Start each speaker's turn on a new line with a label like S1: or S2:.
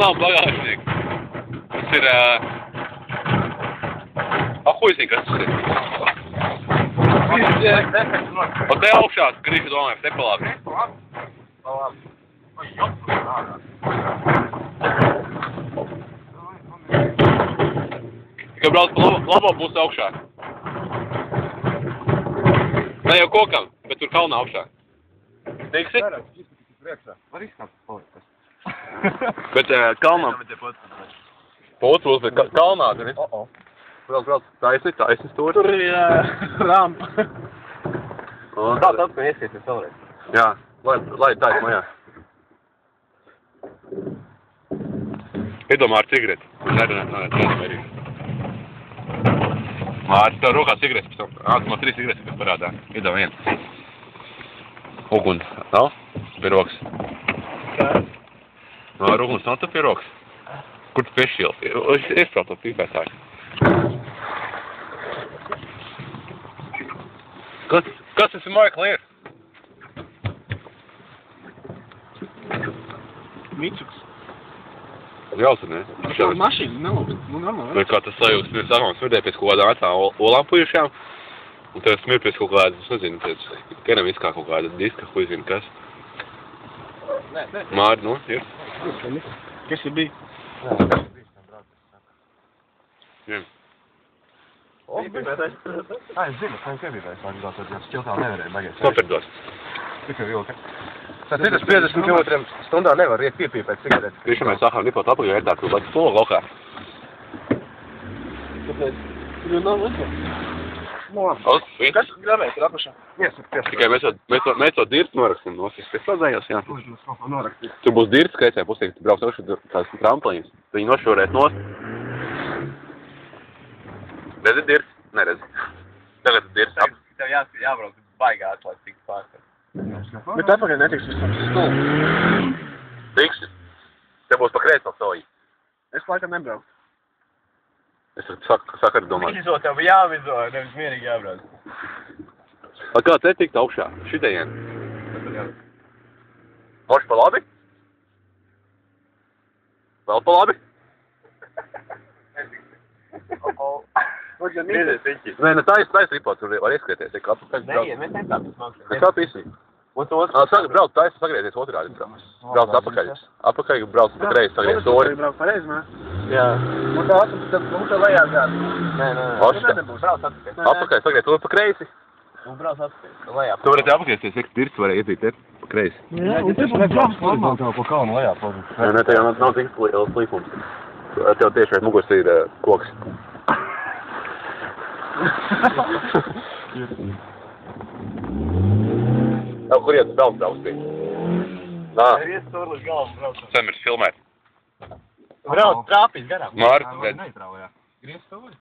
S1: nav bagāžnieks. Tas ir, huj zini, kas tas ir. Un te augšā, Grīša domāju, te pa labi. Tikai brauc pa labo pusi augšā. Ne jau kokam, bet tur kalnā augšā. Tiksi?
S2: Var izskatīt polikas.
S1: Bet kalnā... Pa otru pusi, bet kalnā tur ir. Brauc, taisni stūri.
S2: Tur ir rampa.
S1: Tā atpakaļ ieskaities vēlreiz. Jā, lai taisni mājā. Iedomā ar cigareti. Nerunāt. Mārcis, tev rokā cigaretes, pēc tam. Man 3 cigaretes, kas parādā. Iedomā viens. Ugun, nav? Pie rokas.
S2: Kā?
S1: Uguns nav tev pie rokas. Kur tu piešķieli? Iesprāt to pīpētāju. Kas tas ir Michael ir?
S2: Mitsuks.
S1: Jauts, ne?
S2: Mašīna nav, bet normāli.
S1: Vai kā tas sajūgs, mēs sākām smirdēt pēc kaut kādām vecām olām pujušajām, un tev smird pēc kaut kādas, es nezinu, pēc keramiskā kaut kāda diska, ko zinu, kas.
S2: Nē.
S1: Māri, nu, ir?
S2: Kas ir bija?
S1: Vien.
S2: Es zinu, ka piebīvēs, lai gribētu, tad šķiltā nevarēja baigties.
S1: Nopirdos.
S2: Tikai vilka. Tātad 50 km stundā nevar iet piepīpēt cigaretes.
S1: Krišā mēs sākām lipot apakaļ vērtā, kur līdz stūla lokā.
S2: Kāpēc? Tur nav neko. Kas grabēs ir apakšā?
S1: Tikai mēs to dirts noraksim nosis. Pēc padzējās, jā. Tur būs dirts, ka ecē pusīgi, tu brauc augšu tās tramplīnas. Viņi nošorēs nost. Redzi dirts? Neredzi. Tagad dirts ap.
S3: Tev jābrauc baigā atklāt tik pārstāv.
S2: Bet atpakaļ netiks visam stūlu.
S1: Tiksi. Te būs pa kreisi no soji.
S2: Es laikam nebraucu.
S1: Es saku arī domāju.
S3: Vizo tev jāvizo, nevis mierīgi jābrauc.
S1: Kā te tikt augšā? Šitajien? Moši pa labi? Vēl pa labi? Nē, ne taisa ripot, tur var ieskrieties.
S3: Neiet, mēs netāpēc māksim.
S1: Es kā pisī. Saka, brauc taisa, pagriezies otrādi. Brauc apakaļ. Apakaļ, brauc pa kreisi, sagriez sori.
S2: Brauc pareizi, mē?
S3: Jā.
S2: Un tā atpakaļ, tad mums tā lejā gāda.
S3: Nē. Brauc atpakaļ.
S1: Apakaļ, sagriez sori pa kreisi.
S3: Un brauc atpakaļ. Lejā.
S1: Tu varētu apakaļsies, ka dirts varēja iedzīt te pa kreisi.
S2: Jā, un te būs brauc normāli. Tev pa kalnu lejā.
S1: Nē, te jau nav tik liels līkums. Tev tieši aiz muguras ir koks. Kur iet vēl braucīt? Nā.
S3: Griez tur līdz galvam braucam.
S1: Semirs filmēt.
S3: Brauc trāpīs garām.
S1: Mārcis, redz.
S3: Griez tur.